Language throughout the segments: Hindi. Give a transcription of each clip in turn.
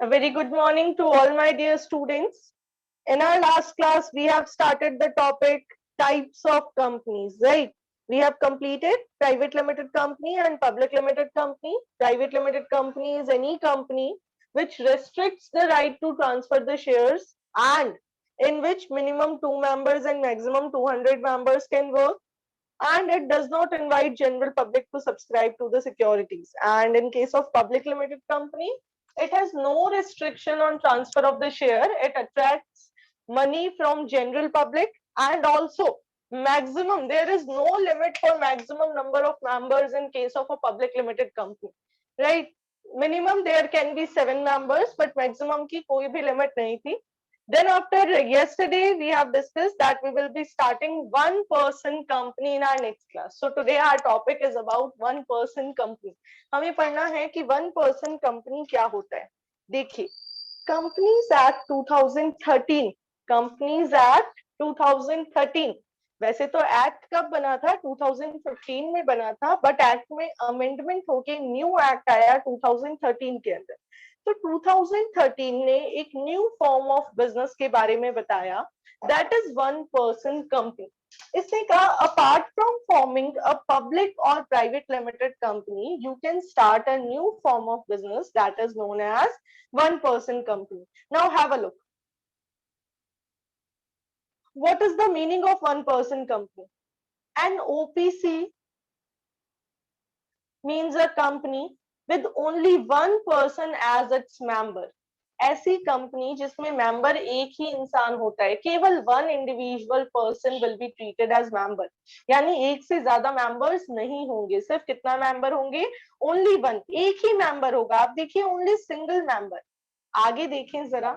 A very good morning to all my dear students. In our last class, we have started the topic types of companies, right? We have completed private limited company and public limited company. Private limited company is any company which restricts the right to transfer the shares and in which minimum 2 members and maximum 200 members can work, and it does not invite general public to subscribe to the securities. And in case of public limited company, it has no restriction on transfer of the share. It attracts money from general public, and also maximum, there is no limit for maximum number of members in case of a public limited company, right? Minimum there can be 7 members, but maximum की कोई भी limit नहीं थी. Then after yesterday, we have discussed that we will be starting one-person company in our next class. So today our topic is about one-person company. हमें पढ़ना है कि one-person company क्या होता है. देखिए, Companies Act 2013, Companies Act 2013. वैसे तो एक्ट कब बना था? 2015 में बना था, बट एक्ट में अमेंडमेंट होके न्यू एक्ट आया 2013 के अंदर. तो 2013 ने एक न्यू फॉर्म ऑफ बिजनेस के बारे में बताया, that is one person company. इसने कहा apart from forming a public और private limited company, you can start a new form of business that is known as one person company. Now have a look. What is the meaning of one person company? An OPC means a company with only one person as its member. ऐसी कंपनी जिसमें मेंबर एक ही इंसान होता है, केवल one individual person will be treated as member. यानी एक से ज्यादा मेंबर्स नहीं होंगे. सिर्फ कितना मेंबर होंगे? Only one. एक ही मेंबर होगा. आप देखिए, ओनली सिंगल मेंबर. आगे देखें जरा,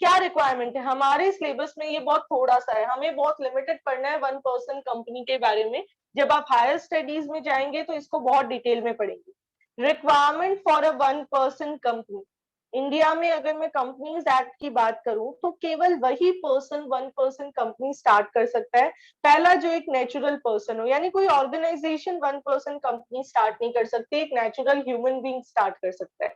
क्या रिक्वायरमेंट है हमारे सिलेबस में. ये बहुत थोड़ा सा है, हमें बहुत लिमिटेड पढ़ना है वन पर्सन कंपनी के बारे में. जब आप हायर स्टडीज में जाएंगे तो इसको बहुत डिटेल में पढ़ेंगे. Requirement for a one person company. India में अगर मैं कंपनीज एक्ट की बात करूं तो केवल वही person one person company start कर सकता है. पहला, जो एक नेचुरल पर्सन हो, यानी कोई organisation one person company start नहीं कर सकती, एक नेचुरल ह्यूमन बीइंग स्टार्ट कर सकता है.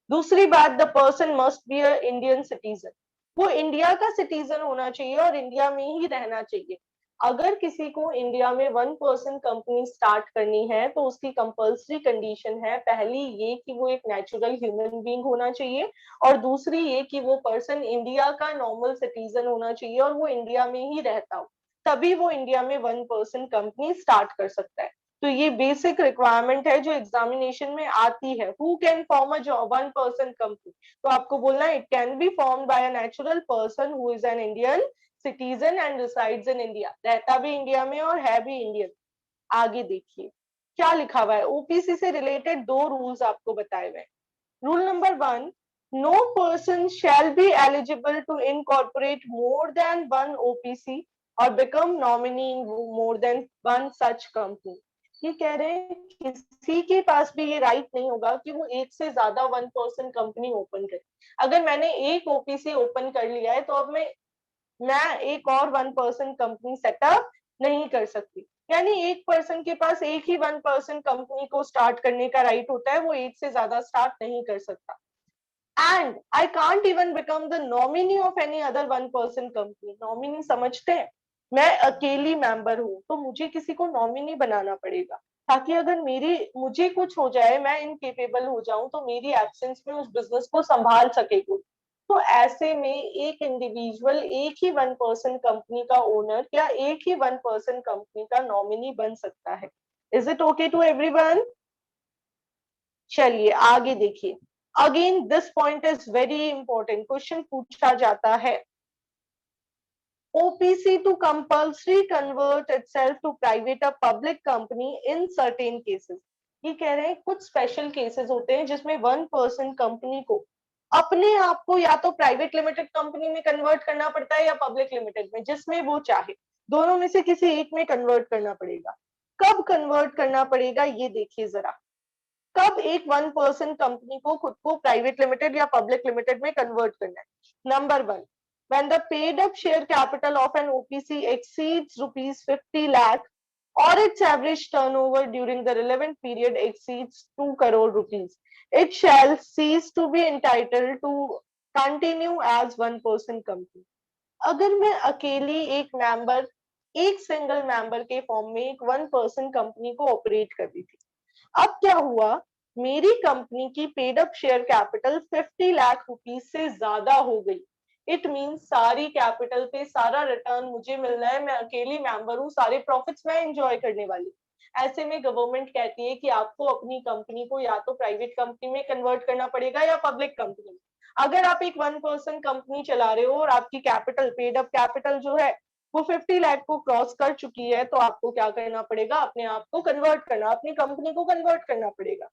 दूसरी बात, the person must be a Indian citizen. वो इंडिया का सिटीजन होना चाहिए और इंडिया में ही रहना चाहिए. अगर किसी को इंडिया में वन पर्सन कंपनी स्टार्ट करनी है तो उसकी कंपल्सरी कंडीशन है, पहली ये कि वो एक नेचुरल ह्यूमन बीइंग होना चाहिए, और दूसरी ये कि वो पर्सन इंडिया का नॉर्मल सिटीजन होना चाहिए और वो इंडिया में ही रहता हो. तभी वो इंडिया में वन पर्सन कंपनी स्टार्ट कर सकता है. तो ये बेसिक रिक्वायरमेंट है जो एग्जामिनेशन में आती है. Who can form a job one person company? तो आपको बोलना है it can be formed by a natural person who is an Indian citizen and resides in India. रहता भी इंडिया में और है भी इंडियन. आगे देखिए क्या लिखा हुआ है. ओपीसी से रिलेटेड दो रूल्स आपको बताए हुए हैं. Rule number 1, no person shall be eligible to incorporate more than one OPC or become nominee in more than one such company. ये कह रहे हैं किसी के पास भी ये राइट नहीं होगा कि वो एक से ज्यादा वन पर्सन कंपनी ओपन करे. अगर मैंने एक ओपीसी ओपन कर लिया है तो अब मैं एक और वन पर्सन कंपनी सेटअप नहीं कर सकती. यानी एक पर्सन के पास एक ही वन पर्सन कंपनी को स्टार्ट करने का राइट होता है, वो एक से ज्यादा स्टार्ट नहीं कर सकता. And I can't even become the nominee of any other one person company. Nominee समझते हैं? मैं अकेली मेंबर हूं तो मुझे किसी को नॉमिनी बनाना पड़ेगा, ताकि अगर मुझे कुछ हो जाए, मैं इनकेपेबल हो जाऊं, तो मेरी एब्सेंस में उस बिजनेस को संभाल सके कोई. तो ऐसे में एक इंडिविजुअल एक ही वन पर्सन कंपनी का ओनर या एक ही वन पर्सन कंपनी का नॉमिनी बन सकता है. Is it okay to everyone? चलिए आगे देखिए. Again this point is very important. Question पूछा जाता है, OPC to compulsory convert itself to private or public company in certain cases. ये कह रहे हैं कुछ स्पेशल केसेस होते हैं जिसमें वन पर्सन कंपनी को अपने आप को या तो प्राइवेट लिमिटेड कंपनी में कन्वर्ट करना पड़ता है या पब्लिक लिमिटेड में, जिसमें वो चाहे. दोनों में से किसी एक में कन्वर्ट करना पड़ेगा. कब कन्वर्ट करना पड़ेगा ये देखिए जरा. कब एक वन पर्सन कंपनी को खुद को प्राइवेट लिमिटेड या पब्लिक लिमिटेड में कन्वर्ट करना है. Number 1, when the paid up share capital of an OPC exceeds rupees 50 lakh or its average turnover during the relevant period exceeds 2 crore rupees, it shall cease to be entitled to continue as one person company. अगर मैं अकेली एक सिंगल मेंबर के फॉर्म में एक वन पर्सन कंपनी को ऑपरेट कर रही थी, अब क्या हुआ, मेरी कंपनी की paid up share capital 50 lakh rupees से ज्यादा हो गई। इट मीन सारी कैपिटल पे सारा रिटर्न मुझे मिलना है, मैं अकेली मेंबर हूँ, सारे प्रॉफिट्स मैं एंजॉय करने वाली। ऐसे में गवर्नमेंट कहती है कि आपको अपनी कंपनी को या तो प्राइवेट कंपनी में कन्वर्ट करना पड़ेगा या पब्लिक कंपनी में। अगर आप एक वन पर्सन कंपनी चला रहे हो और आपकी कैपिटल, पेड अप कैपिटल जो है वो 50 लाख को क्रॉस कर चुकी है, तो आपको क्या करना पड़ेगा, अपने आप को कन्वर्ट करना, अपनी कंपनी को कन्वर्ट करना पड़ेगा।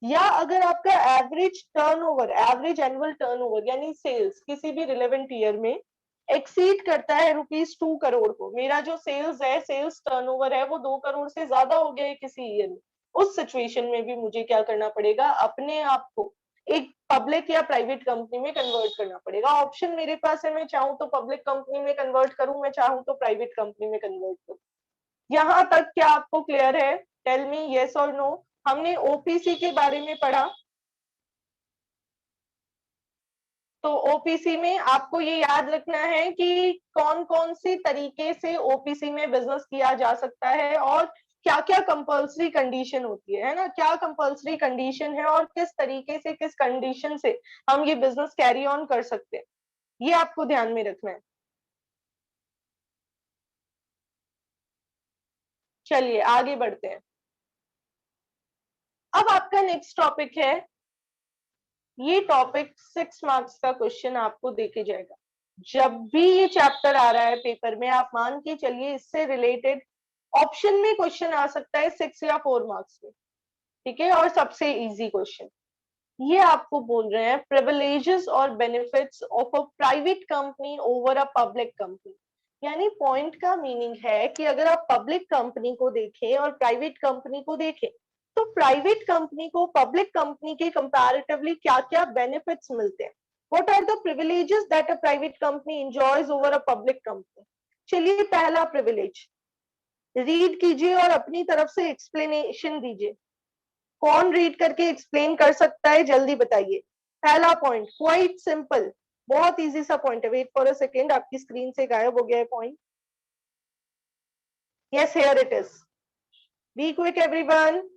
या अगर आपका average turnover, average annual turnover यानी सेल्स किसी भी रिलेवेंट ईयर में एक्सीड करता है ₹2 करोड़ को, मेरा जो सेल्स है, सेल्स टर्नओवर है वो 2 करोड़ से ज्यादा हो गया है किसी ईयर में, उस सिचुएशन में भी मुझे क्या करना पड़ेगा, अपने आप को एक पब्लिक या प्राइवेट कंपनी में कन्वर्ट करना पड़ेगा। ऑप्शन मेरे पास है, मैं चाहूँ तो पब्लिक कंपनी में कन्वर्ट करूं, मैं चाहूँ तो प्राइवेट कंपनी में कन्वर्ट करूं। यहाँ तक क्या आपको क्लियर है? टेल मी यस और नो। हमने ओपीसी के बारे में पढ़ा, तो ओपीसी में आपको ये याद रखना है कि कौन कौन सी तरीके से ओपीसी में बिजनेस किया जा सकता है और क्या क्या कंपल्सरी कंडीशन होती है ना, क्या कंपल्सरी कंडीशन है और किस तरीके से, किस कंडीशन से हम ये बिजनेस कैरी ऑन कर सकते हैं, ये आपको ध्यान में रखना है। चलिए आगे बढ़ते हैं। अब आपका नेक्स्ट टॉपिक है, ये टॉपिक 6 मार्क्स का क्वेश्चन आपको देके जाएगा। जब भी ये चैप्टर आ रहा है पेपर में, आप मान के चलिए इससे रिलेटेड ऑप्शन में क्वेश्चन आ सकता है 6 या 4 मार्क्स में, ठीक है, और सबसे इजी क्वेश्चन। ये आपको बोल रहे हैं प्रिविलेजेस और benefits of a private company over a public company. यानी पॉइंट का मीनिंग है कि अगर आप पब्लिक कंपनी को देखें और प्राइवेट कंपनी को देखें, तो प्राइवेट कंपनी को पब्लिक कंपनी के कंपैरेटिवली क्या क्या बेनिफिट्स मिलते हैं, what are the privileges that a private company enjoys over a public company. चलिए पहला प्रिविलेज रीड कीजिए और अपनी तरफ से एक्सप्लेनेशन दीजिए। कौन रीड करके एक्सप्लेन कर सकता है, जल्दी बताइए। पहला पॉइंट क्वाइट सिंपल, बहुत इजी सा पॉइंट है। वेट फॉर अ सेकेंड, आपकी स्क्रीन से गायब हो गया है point. Yes here it is, be quick everyone.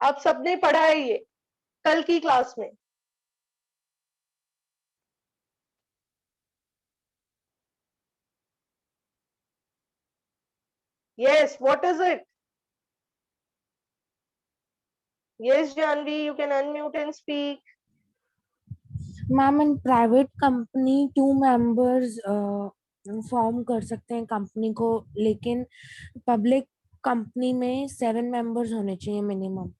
आप सबने पढ़ा है ये कल की क्लास में। Yes, what is it? Yes Janvi, you can unmute and speak. Ma'am in private company 2 members form कर सकते हैं कंपनी को, लेकिन पब्लिक कंपनी में 7 मेंबर्स होने चाहिए मिनिमम।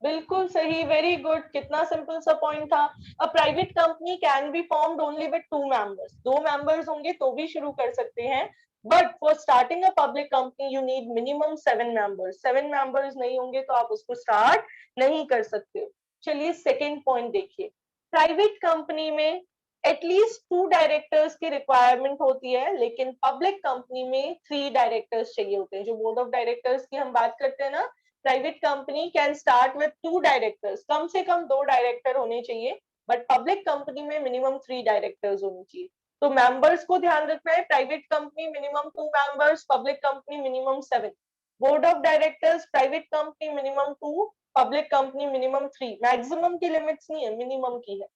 बिल्कुल सही, वेरी गुड। कितना सिंपल सा पॉइंट था। अ private company can be formed only with 2 members, 2 members होंगे तो भी शुरू कर सकते हैं, but for starting a public company you need minimum 7 members. 7 members नहीं होंगे तो आप उसको स्टार्ट नहीं कर सकते हो। चलिए सेकेंड पॉइंट देखिए, प्राइवेट कंपनी में एटलीस्ट 2 डायरेक्टर्स की रिक्वायरमेंट होती है, लेकिन पब्लिक कंपनी में 3 डायरेक्टर्स चाहिए होते हैं। जो बोर्ड ऑफ डायरेक्टर्स की हम बात करते हैं ना, private company can start with 2 directors, कम से कम 2 डायरेक्टर होने चाहिए, बट पब्लिक कंपनी में मिनिमम 3 डायरेक्टर्स होने चाहिए। तो मेंबर्स को ध्यान रखना है, private company minimum 2 members, public company minimum 7। Board of directors private company minimum 2, public company minimum 3। Maximum की लिमिट्स नहीं है, मिनिमम की है।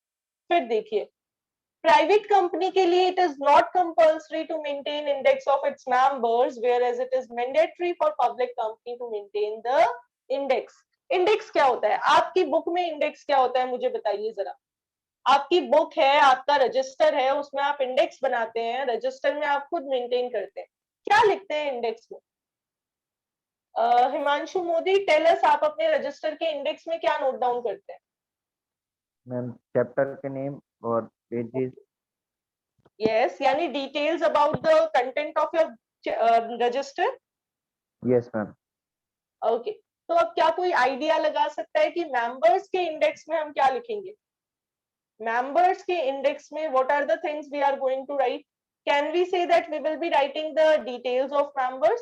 फिर देखिए, प्राइवेट कंपनी के लिए it is not compulsory to maintain index of its members, whereas it is mandatory for public company to maintain the index। Index क्या होता है? आपकी बुक में इंडेक्स क्या होता है, मुझे बताइए जरा। आपकी बुक है, आपका रजिस्टर है, उसमें आप इंडेक्स बनाते हैं, रजिस्टर में आप खुद मेंटेन करते हैं, क्या लिखते हैं इंडेक्स में? हिमांशु मोदी, टेल अस, आप अपने रजिस्टर के इंडेक्स में क्या नोट डाउन करते हैं? मैम चैप्टर के नेम और पेजेस। यस, यानी details about the content of your register. Yes ma'am. Okay, तो अब क्या कोई आइडिया लगा सकता है कि मेंबर्स के इंडेक्स में हम क्या लिखेंगे? मेंबर्स के इंडेक्स में what are the things we are going to write? Can we say that we will be writing the details of members?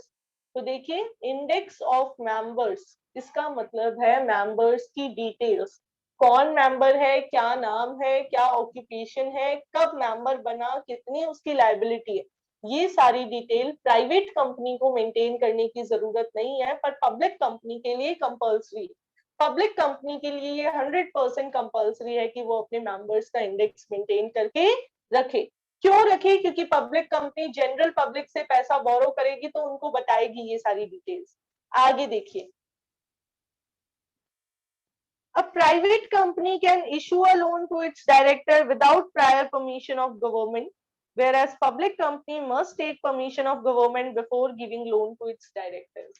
तो देखिए इंडेक्स ऑफ मेंबर्स, इसका मतलब है मेंबर्स की डिटेल्स, कौन मेंबर है, क्या नाम है, क्या ऑक्यूपेशन है, कब मेंबर बना, कितनी उसकी लायबिलिटी है, ये सारी डिटेल प्राइवेट कंपनी को मेंटेन करने की जरूरत नहीं है, पर पब्लिक कंपनी के लिए कंपल्सरी है। पब्लिक कंपनी के लिए ये 100% कंपल्सरी है कि वो अपने मेंबर्स का इंडेक्स मेंटेन करके रखे। क्यों रखे? क्योंकि पब्लिक कंपनी जनरल पब्लिक से पैसा बोरो करेगी तो उनको बताएगी ये सारी डिटेल्स। आगे देखिए, a private company can issue a loan to its director without prior permission of government, whereas public company must take permission of government before giving loan to its directors.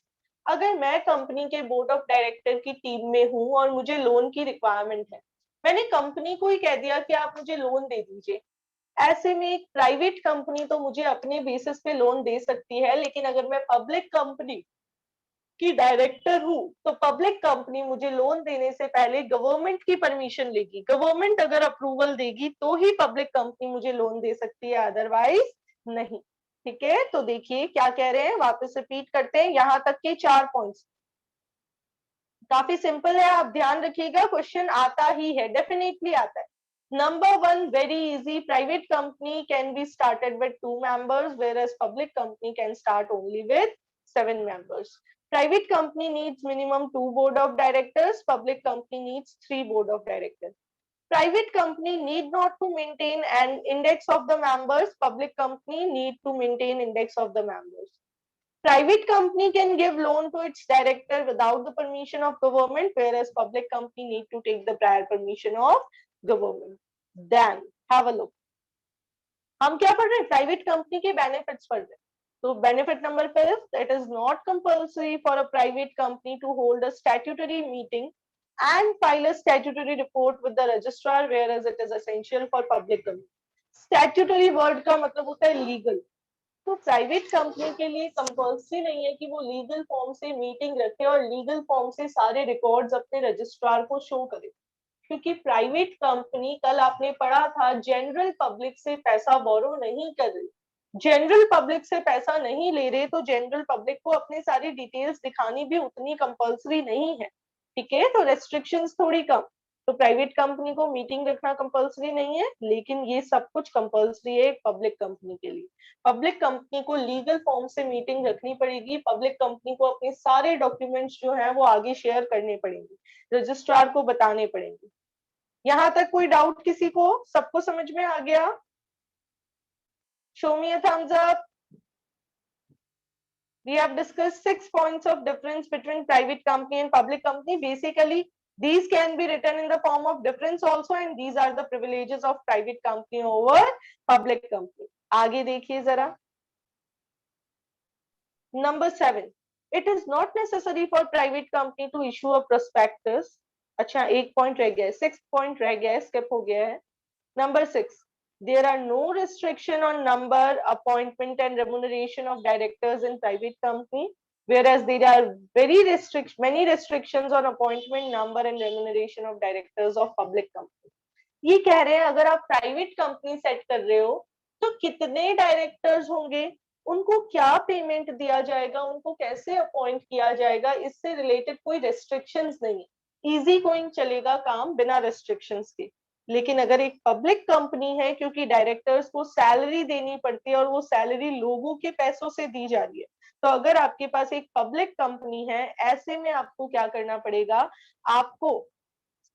अगर मैं कंपनी के बोर्ड ऑफ डायरेक्टर की टीम में हूं और मुझे लोन की रिक्वायरमेंट है, मैंने कंपनी को ही कह दिया कि आप मुझे लोन दे दीजिए, ऐसे में एक प्राइवेट कंपनी तो मुझे अपने बेसिस पे लोन दे सकती है, लेकिन अगर मैं पब्लिक कंपनी की डायरेक्टर हूं तो पब्लिक कंपनी मुझे लोन देने से पहले गवर्नमेंट की परमिशन लेगी। गवर्नमेंट अगर अप्रूवल देगी तो ही पब्लिक कंपनी मुझे लोन दे सकती है, अदरवाइज नहीं। ठीक है, तो देखिए क्या कह रहे हैं, वापस रिपीट करते हैं, यहां तक के 4 पॉइंट्स काफी सिंपल है, आप ध्यान रखिएगा, क्वेश्चन आता ही है, डेफिनेटली आता है। Number 1, very easy. Private company can be started with 2 members, whereas public company can start only with 7 members. Private company needs minimum 2 board of directors. Public company needs 3 board of directors. Private company need not to maintain an index of the members. Public company need to maintain index of the members. Private company can give loan to its director without the permission of government, whereas public company need to take the prior permission of government. Then have a look. हम क्या पढ़ रहे हैं? प्राइवेट कंपनी के बेनिफिट्स पढ़ रहे हैं। तो benefit number 5, it is not compulsory for a private company to hold a statutory meeting and file a statutory report with the registrar, whereas it is essential for public company. Statutory word का मतलब होता है लीगल। तो प्राइवेट कंपनी के लिए कंपल्सरी नहीं है कि वो लीगल फॉर्म से मीटिंग रखे और लीगल फॉर्म से सारे रिकॉर्ड्स अपने रजिस्ट्रार को शो करे, क्योंकि प्राइवेट कंपनी, कल आपने पढ़ा था, जनरल पब्लिक से पैसा बोरो नहीं कर रही, जनरल पब्लिक से पैसा नहीं ले रहे, तो जनरल पब्लिक को अपने सारी डिटेल्स दिखानी भी उतनी कंपल्सरी नहीं है। ठीक है, तो रेस्ट्रिक्शंस थोड़ी कम। तो प्राइवेट कंपनी को मीटिंग रखना कंपल्सरी नहीं है, लेकिन ये सब कुछ कंपल्सरी है पब्लिक कंपनी के लिए। पब्लिक कंपनी को लीगल फॉर्म से मीटिंग रखनी पड़ेगी, पब्लिक कंपनी को अपने सारे डॉक्यूमेंट्स जो हैं वो आगे शेयर करने पड़ेंगे, रजिस्ट्रार को बताने पड़ेंगे। यहां तक कोई डाउट किसी को? सबको समझ में आ गया? Show me a thumbs up. We have discussed 6 points of difference between private company and public company. Basically, these can be written in the form of difference also, and these are the privileges of private company over public company. आगे देखिए जरा। Number 7, it is not necessary for private company to issue a prospectus. अच्छा, एक पॉइंट रह गया है, 6 पॉइंट रह गया है, स्किप हो गया है। Number 6, there are no restriction on number, appointment and remuneration of directors in private company, whereas there are many restrictions on appointment, number and remuneration of directors of public company. ये कह रहे हैं अगर आप प्राइवेट कंपनी सेट कर रहे हो तो कितने डायरेक्टर्स होंगे, उनको क्या पेमेंट दिया जाएगा, उनको कैसे अपॉइंट किया जाएगा, इससे रिलेटेड कोई रेस्ट्रिक्शंस नहीं है, इजी गोइंग चलेगा काम बिना रेस्ट्रिक्शंस के। लेकिन अगर एक पब्लिक कंपनी है, क्योंकि डायरेक्टर्स को सैलरी देनी पड़ती है और वो सैलरी लोगों के पैसों से दी जा रही है, तो अगर आपके पास एक पब्लिक कंपनी है, ऐसे में आपको क्या करना पड़ेगा, आपको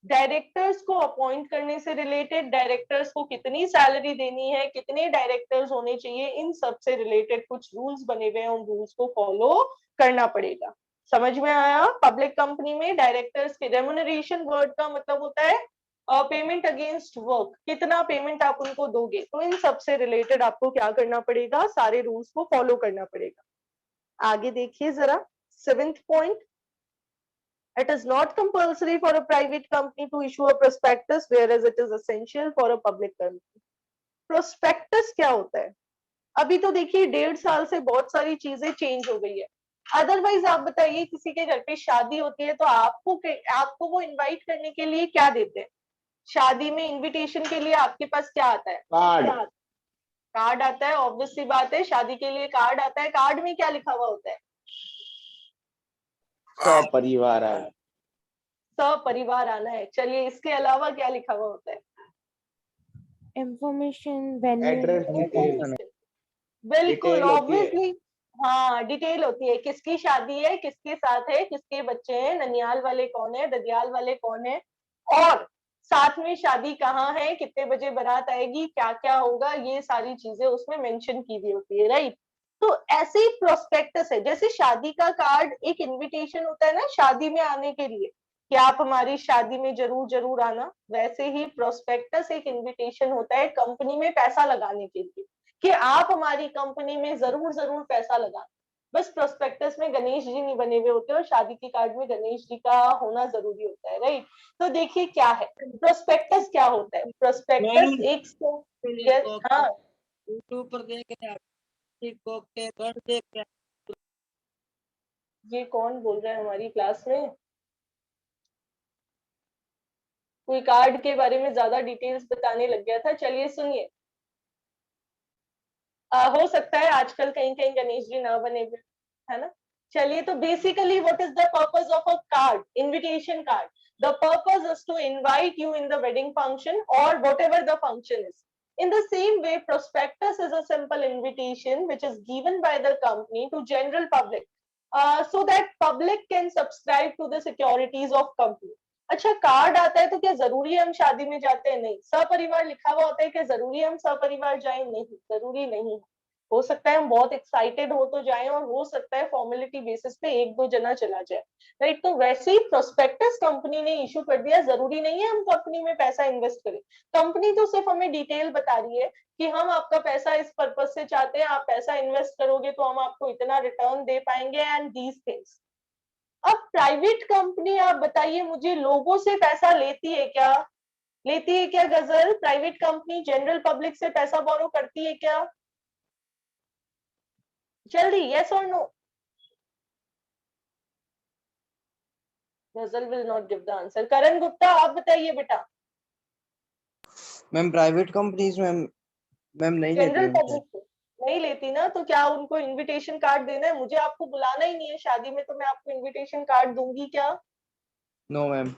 डायरेक्टर्स को अपॉइंट करने से रिलेटेड, डायरेक्टर्स को कितनी सैलरी देनी है, कितने डायरेक्टर्स होने चाहिए, इन सब से रिलेटेड कुछ रूल्स बने हुए हैं, उन रूल्स को फॉलो करना पड़ेगा। समझ में आया? पब्लिक कंपनी में डायरेक्टर्स के रेम्युनरेशन वर्ड का मतलब होता है पेमेंट अगेंस्ट वर्क, कितना पेमेंट आप उनको दोगे, तो इन सब से रिलेटेड आपको क्या करना पड़ेगा, सारे रूल्स को फॉलो करना पड़ेगा। आगे देखिए जरा, 7th point, it is not compulsory for a private company to issue a prospectus, whereas it is essential for a public company. Prospectus क्या होता है? अभी तो देखिए 1.5 साल से बहुत सारी चीजें चेंज हो गई है। अदरवाइज आप बताइए, किसी के घर पे शादी होती है तो आपको वो इनवाइट करने के लिए क्या देते हैं? शादी में इनविटेशन के लिए आपके पास क्या आता है? कार्ड। कार्ड आता है, ऑब्वियस सी बात है, शादी के लिए कार्ड आता है। कार्ड में क्या लिखा हुआ होता है? सपरिवार आए। सपरिवार आना है। चलिए, इसके अलावा क्या लिखा हुआ होता है? Information, venue. एड्रेस डिटेल बिल्कुल, डिटेल होती है। ऑब्वियसली। हाँ, डिटेल होती है, किसकी शादी है, किसके साथ है, किसके बच्चे हैं, ननियाल वाले कौन है, ददियाल वाले कौन है, और साथ में शादी कहाँ है, कितने बजे बारात आएगी, क्या क्या होगा, ये सारी चीजें उसमें मेंशन की हुई होती है, राइट। तो ऐसे ही प्रोस्पेक्टस है, जैसे शादी का कार्ड एक इनविटेशन होता है ना शादी में आने के लिए, कि आप हमारी शादी में जरूर जरूर आना, वैसे ही प्रोस्पेक्टस एक इनविटेशन होता है कंपनी में पैसा लगाने के लिए, कि आप हमारी कंपनी में जरूर जरूर पैसा लगाना। बस प्रोस्पेक्टस में गणेश जी नहीं बने हुए होते और शादी के कार्ड में गणेश जी का होना जरूरी होता है, राइट। तो देखिए क्या है प्रोस्पेक्टस, क्या होता है प्रोस्पेक्टस? एक हाँ, यूट्यूब पर देख रहे हैं, टिकटॉक के कर देख रहे हैं। ये कौन बोल रहा है हमारी क्लास में? कोई कार्ड के बारे में ज्यादा डिटेल्स बताने लग गया था। चलिए सुनिए, हो सकता है आजकल कहीं कहीं गणेश जी ना बने हुए, है ना। चलिए, तो basically what is the purpose of a card, invitation card? The purpose is to invite you in the wedding function और whatever the function is. In the same way, prospectus is a simple invitation which is given by the company to general public, so that public can subscribe to the securities of company. अच्छा, कार्ड आता है तो क्या जरूरी है हम शादी में जाते हैं? नहीं। सपरिवार लिखा हुआ होता है, क्या जरूरी है हम सपरिवार जाएं? नहीं, जरूरी नहीं। हो सकता है हम बहुत एक्साइटेड हो तो जाएं, और हो सकता है फॉर्मेलिटी बेसिस पे एक दो जना चला जाए, राइट। तो वैसे ही प्रोस्पेक्टस कंपनी ने इशू कर दिया, जरूरी नहीं है हम कंपनी में पैसा इन्वेस्ट करें। कंपनी तो सिर्फ हमें डिटेल बता रही है कि हम आपका पैसा इस पर्पज से चाहते हैं, आप पैसा इन्वेस्ट करोगे तो हम आपको इतना रिटर्न दे पाएंगे एंड दीज थिंग्स। अब प्राइवेट कंपनी, आप बताइए मुझे, लोगों से पैसा लेती है क्या? लेती है क्या गजल? प्राइवेट कंपनी जनरल पब्लिक से पैसा बोरो करती है क्या? जल्दी, यस और no? Ghazal will not give the answer. Karan Gupta, आप बताइए बेटा। मैम प्राइवेट कंपनीज मैम नहीं लेती जनरल उनसे। पब्लिक से नहीं लेती ना, तो क्या उनको इनविटेशन कार्ड देना है? मुझे आपको बुलाना ही नहीं है शादी में, तो मैं आपको इनविटेशन कार्ड दूंगी क्या? No ma'am.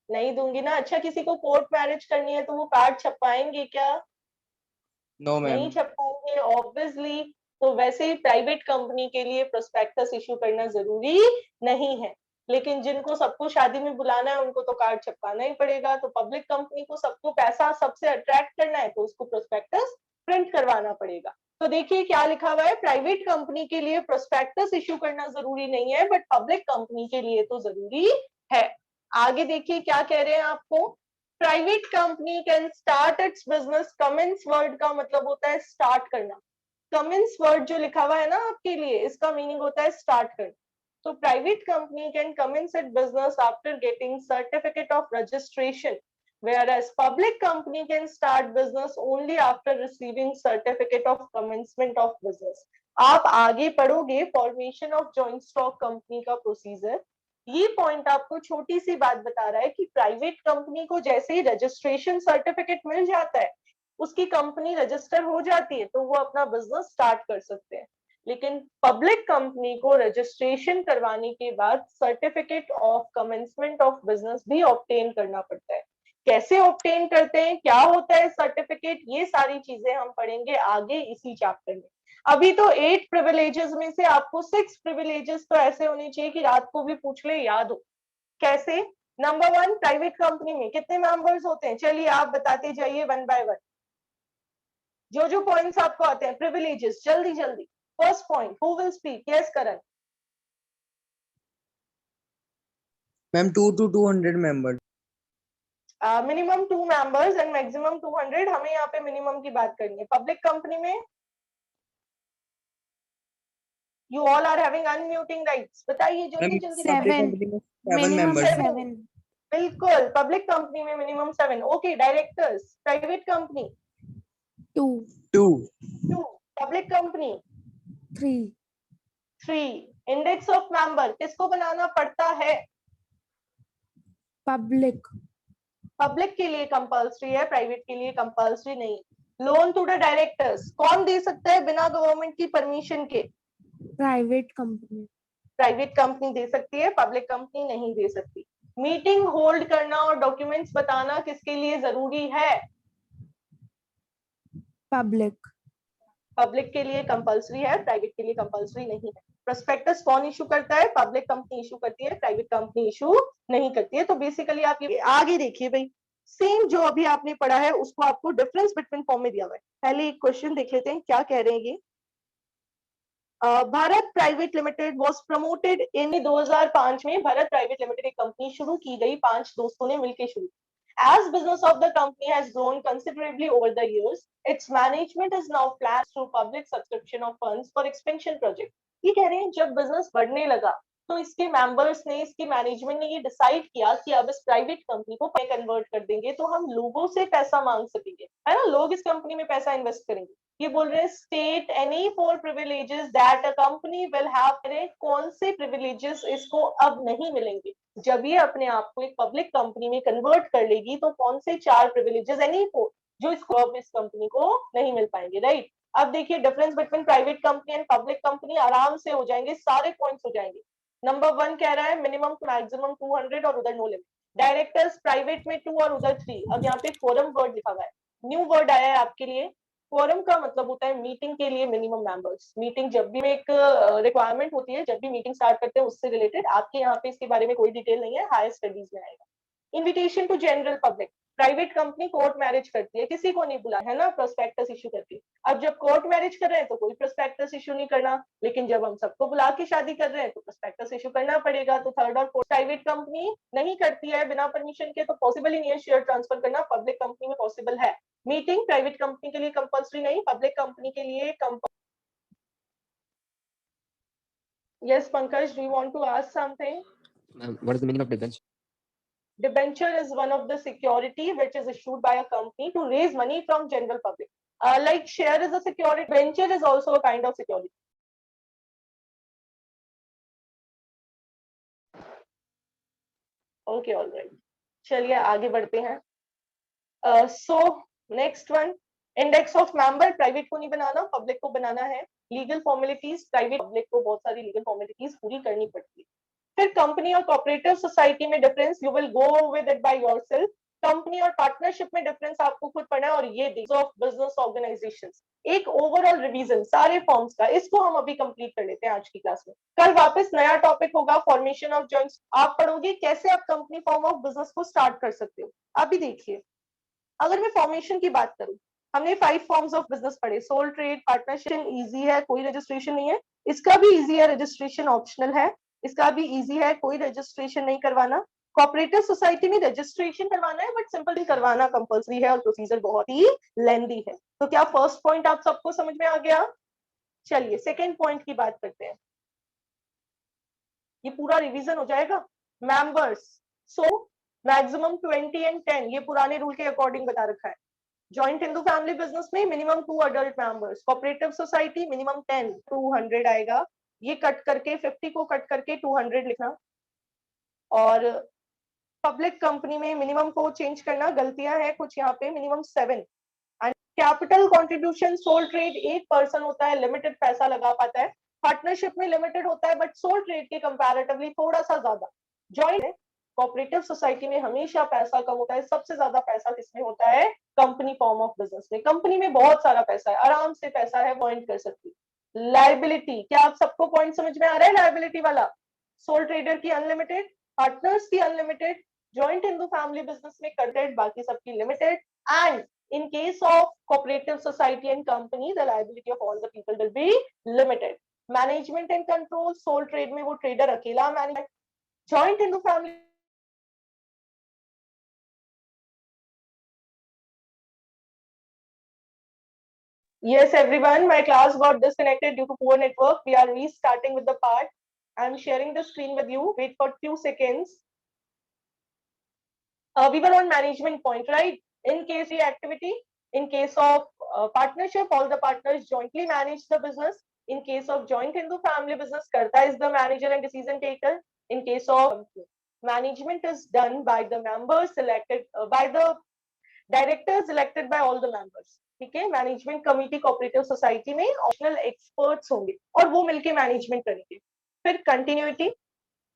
नहीं दूंगी ना। अच्छा, किसी को कोर्ट मैरिज करनी है तो वो कार्ड छपवाएंगे क्या? No ma'am. नहीं छपवाएंगे, ऑब्वियसली। तो वैसे ही प्राइवेट कंपनी के लिए प्रोस्पेक्टस इशू करना जरूरी नहीं है, लेकिन जिनको सबको शादी में बुलाना है उनको तो कार्ड छपवाना ही पड़ेगा। तो पब्लिक कंपनी को सबको पैसा सबसे अट्रैक्ट करना है तो उसको प्रोस्पेक्टस प्रिंट करवाना पड़ेगा। तो देखिए क्या लिखा हुआ है, प्राइवेट कंपनी के लिए प्रोस्पेक्टस इशू करना जरूरी नहीं है, बट पब्लिक कंपनी के लिए तो जरूरी है। आगे देखिए क्या कह रहे हैं आपको। Private company can start its business, commence word का मतलब होता है स्टार्ट करना। कमेंस वर्ड जो लिखा हुआ है ना आपके लिए, इसका मीनिंग होता है स्टार्ट करना। तो private company can commence it business after getting certificate of registration, whereas public company can start business only after receiving certificate of commencement of business. आप आगे पढ़ोगे formation of joint stock company का प्रोसीजर। ये पॉइंट आपको छोटी सी बात बता रहा है कि प्राइवेट कंपनी को जैसे ही रजिस्ट्रेशन सर्टिफिकेट मिल जाता है, उसकी कंपनी रजिस्टर हो जाती है, तो वो अपना बिजनेस स्टार्ट कर सकते हैं। लेकिन पब्लिक कंपनी को रजिस्ट्रेशन करवाने के बाद certificate of commencement of business भी ऑब्टेन करना पड़ता है। कैसे ऑब्टेन करते हैं, क्या होता है सर्टिफिकेट, ये सारी चीजें हम पढ़ेंगे आगे इसी चैप्टर में। अभी तो 8 प्रिविलेजेस में से आपको 6 प्रिविलेजेस तो ऐसे होने चाहिए कि रात को भी पूछ ले, याद हो। कैसे? नंबर 1, प्राइवेट कंपनी में कितने मेंबर्स होते हैं? चलिए आप बताते जाइए वन बाय वन, जो पॉइंट्स आपको आते हैं प्रिविलेजेस, जल्दी जल्दी। First point, who will speak? Yes Karan. Ma'am 2 to 200 member. Minimum 2 members and maximum 200। हमें यहाँ पे मिनिमम की बात करनी है। पब्लिक कंपनी में you all are having unmuting rights. बताइए जल्दी जल्दी। Seven. Minimum member. 7. बिल्कुल, पब्लिक कंपनी में minimum 7। Okay, directors. Private company 2. 2। 2, public company 3. 3। Index of member किसको बनाना पड़ता है? Public. पब्लिक के लिए कंपल्सरी है, प्राइवेट के लिए कंपल्सरी नहीं। लोन टू द डायरेक्टर्स कौन दे सकता है बिना गवर्नमेंट की परमिशन के? Private company. प्राइवेट कंपनी दे सकती है, पब्लिक कंपनी नहीं दे सकती। मीटिंग होल्ड करना और डॉक्यूमेंट्स बताना किसके लिए जरूरी है? पब्लिक। पब्लिक के लिए कंपलसरी है, प्राइवेट के लिए कंपलसरी नहीं है। प्रोस्पेक्टस कौन इशू करता है? पब्लिक कंपनी इशू करती है, प्राइवेट कंपनी इशू नहीं करती है। तो बेसिकली आप ये आगे देखिए भाई, सेम जो अभी आपने पढ़ा है उसको आपको डिफरेंस बिटवीन फॉर्म में दिया हुआ है। पहले एक क्वेश्चन देख लेते हैं क्या कह रहे हैं ये। Bharat private limited was promoted इन 2005 में भारत प्राइवेट लिमिटेड एक कंपनी शुरू की गई, 5 दोस्तों ने मिलकर शुरू। As business of the company has grown considerably over the years, its management is now planned through public subscription of funds for expansion project. ये कह रहे हैं जब बिजनेस बढ़ने लगा तो इसके मेंबर्स ने, इसके मैनेजमेंट ने ये डिसाइड किया कि अब इस प्राइवेट कंपनी को कन्वर्ट कर देंगे तो हम लोगों से पैसा मांग सकेंगे, है ना, लोग इस कंपनी में पैसा इन्वेस्ट करेंगे। ये बोल रहे हैं state any four privileges that a company will have. कौन से प्रिविलेजेस इसको अब नहीं मिलेंगे? जब ये अपने आप को एक पब्लिक कंपनी में कन्वर्ट कर लेगी तो कौन से 4 प्रिविलेजेस एनी फोर जो इसको अब इस कंपनी को नहीं मिल पाएंगे, राइट? अब देखिए difference between private company and public company आराम से हो जाएंगे, सारे पॉइंट्स हो जाएंगे। नंबर 1 कह रहा है मिनिमम टू मैक्सिमम 200 और उधर नो लिमिट। डायरेक्टर्स प्राइवेट में 2 और उधर 3। अब यहाँ पे फोरम वर्ड लिखा हुआ है, न्यू वर्ड आया है आपके लिए। फोरम का मतलब होता है मीटिंग के लिए मिनिमम मेंबर्स। मीटिंग जब भी एक रिक्वायरमेंट होती है, जब भी मीटिंग स्टार्ट करते हैं उससे रिलेटेड, आपके यहाँ पे इसके बारे में कोई डिटेल नहीं है, हायर स्टडीज में आएगा। Invitation to general public, private company court marriage करती है, किसी को नहीं बुला, है ना, प्रोस्पेक्टस इशू करती है। अब जब कोर्ट मैरिज कर रहे हैं तो कोई प्रोस्पेक्टस इशू नहीं करना, लेकिन जब हम सबको बुला के शादी कर रहे हैं तो प्रोस्पेक्टस इशू करना पड़ेगा। तो थर्ड और फोर्थ प्राइवेट कंपनी नहीं करती है बिना परमिशन के, तो पॉसिबल ही नहीं है शेयर ट्रांसफर करना, पब्लिक कंपनी में पॉसिबल है। मीटिंग प्राइवेट कंपनी के लिए कंपल्सरी नहीं, पब्लिक कंपनी के लिए Yes, Pankaj, do you want to ask something? What is the meaning of debenture? Debenture is one of the security which is issued by a company to raise money from general public. Like share is a security, debenture is also a kind of security. Okay, all right. चलिए आगे बढ़ते हैं। So next one, index of member, private को नहीं बनाना, पब्लिक को बनाना है। लीगल फॉर्मेलिटीज, प्राइवेट पब्लिक को बहुत सारी लीगल फॉर्मेलिटीज पूरी करनी पड़ती है। फिर कंपनी और कोऑपरेटिव सोसाइटी में difference, you will go with it by yourself. Company और पार्टनरशिप में डिफरेंस आपको खुद पढ़ना है। और ये ऑफ बिजनेस ऑर्गेनाइजेशंस, एक ओवरऑल रिवीजन सारे फॉर्म्स का, इसको हम अभी कंप्लीट कर लेते हैं आज की क्लास में। कल वापस नया टॉपिक होगा फॉर्मेशन ऑफ जॉइंट्स। आप पढ़ोगे कैसे आप कंपनी फॉर्म ऑफ बिजनेस को स्टार्ट कर सकते हो। अभी देखिए, अगर मैं फॉर्मेशन की बात करूं, हमने 5 फॉर्म्स ऑफ बिजनेस पढ़े। सोल ट्रेड, पार्टनरशिप इजी है, कोई रजिस्ट्रेशन नहीं है। इसका भी इजी है, रजिस्ट्रेशन ऑप्शनल है। इसका भी इजी है, कोई रजिस्ट्रेशन नहीं करवाना। कोऑपरेटिव सोसाइटी में रजिस्ट्रेशन करवाना है बट सिंपल करवाना कंपलसरी है और प्रोसीजर बहुत ही लेंथी है। तो क्या फर्स्ट पॉइंट आप सबको समझ में आ गया? चलिए सेकेंड पॉइंट की बात करते हैं। ये पूरा रिवीजन हो जाएगा। मेंबर्स, सो मैक्सिमम 20 एंड 10, ये पुराने रूल के अकॉर्डिंग बता रखा है। जॉइंट हिंदू फैमिली बिजनेस में minimum 2 adult members, cooperative society minimum 10, 200 आएगा। ये कट करके 50 को कट करके 200 लिखना। और पब्लिक कंपनी में मिनिमम को चेंज करना, गलतियां हैं कुछ यहाँ पे, minimum 7। And capital contribution, sole trade एक पर्सन होता है, लिमिटेड पैसा लगा पाता है। पार्टनरशिप में लिमिटेड होता है बट सोल ट्रेड के कंपैरेटिवली थोड़ा सा ज्यादा। जॉइंट कोऑपरेटिव सोसाइटी में हमेशा पैसा कम होता है, सबसे ज्यादा पैसा किसमें होता है? कंपनी फॉर्म ऑफ बिजनेस में। कंपनी में बहुत सारा पैसा है, आराम से पैसा है, पॉइंट कर सकती। लायबिलिटी, क्या आप सबको पॉइंट समझ में आ रहा है? लायबिलिटी वाला, सोल ट्रेडर की अनलिमिटेड, पार्टनर्स की unlimited, joint Hindu family business में कटेड, बाकी सबकी limited. And in case of cooperative society and company, the liability of all the people will be limited. Management and control, sole trade में वो ट्रेडर अकेला manage. Joint Hindu family Yes, everyone, my class got disconnected due to poor network. We are restarting with the part. I'm sharing the screen with you. Wait for 2 seconds. We were on management point, right? In case the activity, in case of partnership, all the partners jointly manage the business. In case of joint Hindu family business, Karta is the manager and decision taker. In case of management is done by the members selected by the directors elected by all the members. ठीक है, मैनेजमेंट कमिटी कोऑपरेटिव सोसाइटी में ऑप्शनल एक्सपर्ट्स होंगे और वो मिलके मैनेजमेंट करेंगे। फिर कंटिन्यूटी,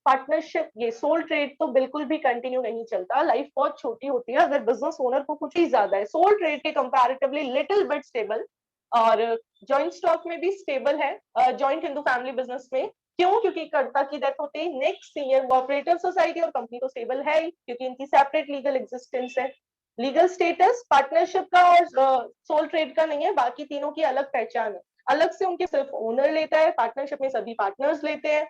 पार्टनरशिप, ये सोल ट्रेड तो बिल्कुल भी कंटिन्यू नहीं चलता, लाइफ बहुत छोटी होती है अगर बिजनेस ओनर को कुछ ही ज्यादा है। सोल ट्रेड के कंपैरेटिवली लिटिल बिट स्टेबल, और जॉइंट स्टॉक में भी स्टेबल है जॉइंट हिंदू फैमिली बिजनेस में। क्यों? क्योंकि कर्ता की डेथ होते ही नेक्स्ट ईयर कोऑपरेटिव सोसाइटी और कंपनी तो स्टेबल है ही, क्योंकि इनकी सेपरेट लीगल एग्जिस्टेंस है। लीगल स्टेटस पार्टनरशिप का और सोल ट्रेड का नहीं है, बाकी तीनों की अलग पहचान है। अलग से उनके सिर्फ ओनर लेता है, पार्टनरशिप में सभी पार्टनर्स लेते हैं।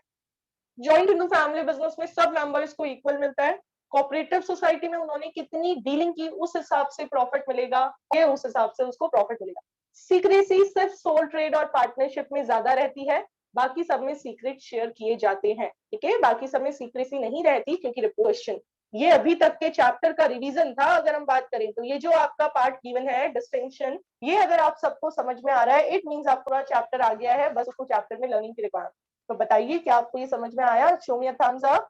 जॉइंट हिंदू फैमिली बिजनेस में सब मेंबर्स को इक्वल मिलता है। कोऑपरेटिव सोसाइटी में उन्होंने कितनी डीलिंग की उस हिसाब से प्रॉफिट मिलेगा, ये उस हिसाब से उसको प्रॉफिट मिलेगा। सीक्रेसी सिर्फ सोल ट्रेड और पार्टनरशिप में ज्यादा रहती है, बाकी सब में सीक्रेट शेयर किए जाते हैं। ठीक है, बाकी सब में सीक्रेसी नहीं रहती क्योंकि रिपोर्शन। ये अभी तक के चैप्टर का रिवीजन था। अगर हम बात करें तो ये जो आपका पार्ट गिवन है डिस्टिंक्शन, ये अगर आप सबको समझ में आ रहा है इट मींस आपका पूरा चैप्टर आ गया है, बस उसको चैप्टर में लर्निंग की रिक्वायरमेंट। तो बताइए क्या आपको ये समझ में आया? Show me a thumbs up.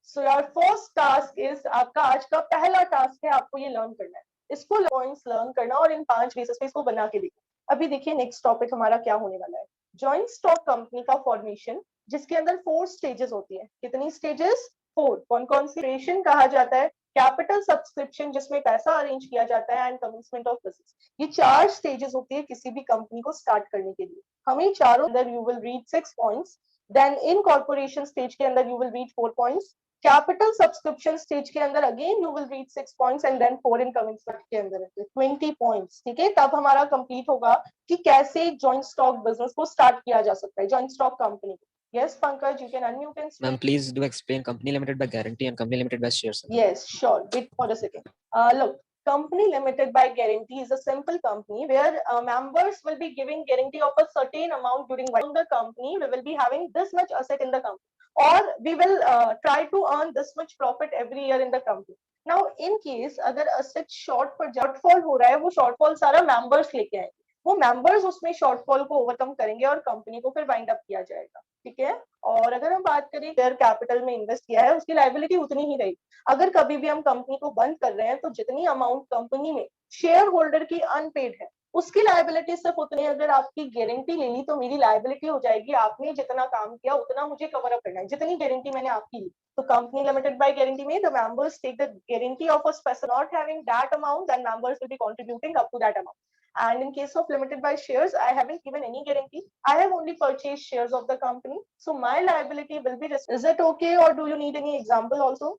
So your first task is, आपका आज का पहला टास्क है आपको ये लर्न करना है, इसको पॉइंट्स लर्न करना और इन 5 बेसिस पे इसको बना के देखो। अभी देखिए नेक्स्ट टॉपिक हमारा क्या होने वाला है, जॉइंट स्टॉक कंपनी का फॉर्मेशन, जिसके अंदर 4 स्टेजेस होती है। कितनी स्टेजेस? 4। कौन कौन सी? क्रिएशन कहा जाता है, कैपिटल सब्सक्रिप्शन जिसमें पैसा अरेंज किया जाता है, एंड कमेंसमेंट ऑफ बिजनेस। ये 4 स्टेजेस होती है किसी भी कंपनी को स्टार्ट करने के लिए। हमें चारों अंदर you will read 6 points, then incorporation stage के अंदर you will read 4 points, capital subscription stage के अंदर again you will read 6 points, and then 4 in commencement के अंदर 20 पॉइंट्स। ठीक है, तब हमारा कंप्लीट होगा कि कैसे एक जॉइंट स्टॉक बिजनेस को स्टार्ट किया जा सकता है, जॉइंट स्टॉक कंपनी को। Yes, Pankaj, you can unmute and speak. Ma'am, please do explain company limited by guarantee and company limited by shares. Yes, sure. Wait for a second. Look, company limited by guarantee is a simple company where members will be giving guarantee of a certain amount during the company. We will be having this much asset in the company, or we will try to earn this much profit every year in the company. Now, in case अगर asset shortfall हो रहा है, वो shortfall सारा members लेके आएंगे, वो मेंबर्स उसमें शॉर्टफॉल को ओवरकम करेंगे और कंपनी को फिर वाइंड अप किया जाएगा। ठीक है, और अगर हम बात करें शेयर कैपिटल में इन्वेस्ट किया है उसकी लायबिलिटी उतनी ही रहेगी। अगर कभी भी हम कंपनी को बंद कर रहे हैं तो जितनी अमाउंट कंपनी में शेयर होल्डर की अनपेड है उसकी लायबिलिटी सिर्फ उतनी। अगर आपकी गारंटी ले ली तो मेरी लायबिलिटी हो जाएगी, आपने जितना काम किया उतना मुझे कवर अप करना है, जितनी गारंटी मैंने आपकी ली। तो कंपनी लिमिटेड बाय गारंटी में the members take the guarantee of a specific not having that amount, then members will be contributing up to that amount. And in case of limited by shares, I haven't given any guarantee. I have only purchased shares of the company. So my liability will be, is it okay, or do you need any example also?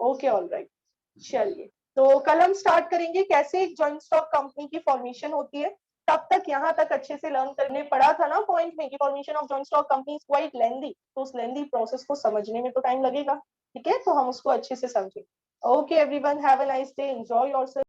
Okay, all right. चलिए, तो कल हम स्टार्ट करेंगे कैसे एक जॉइंट स्टॉक कंपनी की फॉर्मेशन होती है। तब तक यहाँ तक अच्छे से लर्न करने पड़ा था ना पॉइंट में कि formation of joint stock company is quite lengthy, तो उस लेंथी प्रोसेस को समझने में तो टाइम लगेगा। ठीक है, तो हम उसको अच्छे से समझें। Okay everyone, have a nice day, enjoy yourself.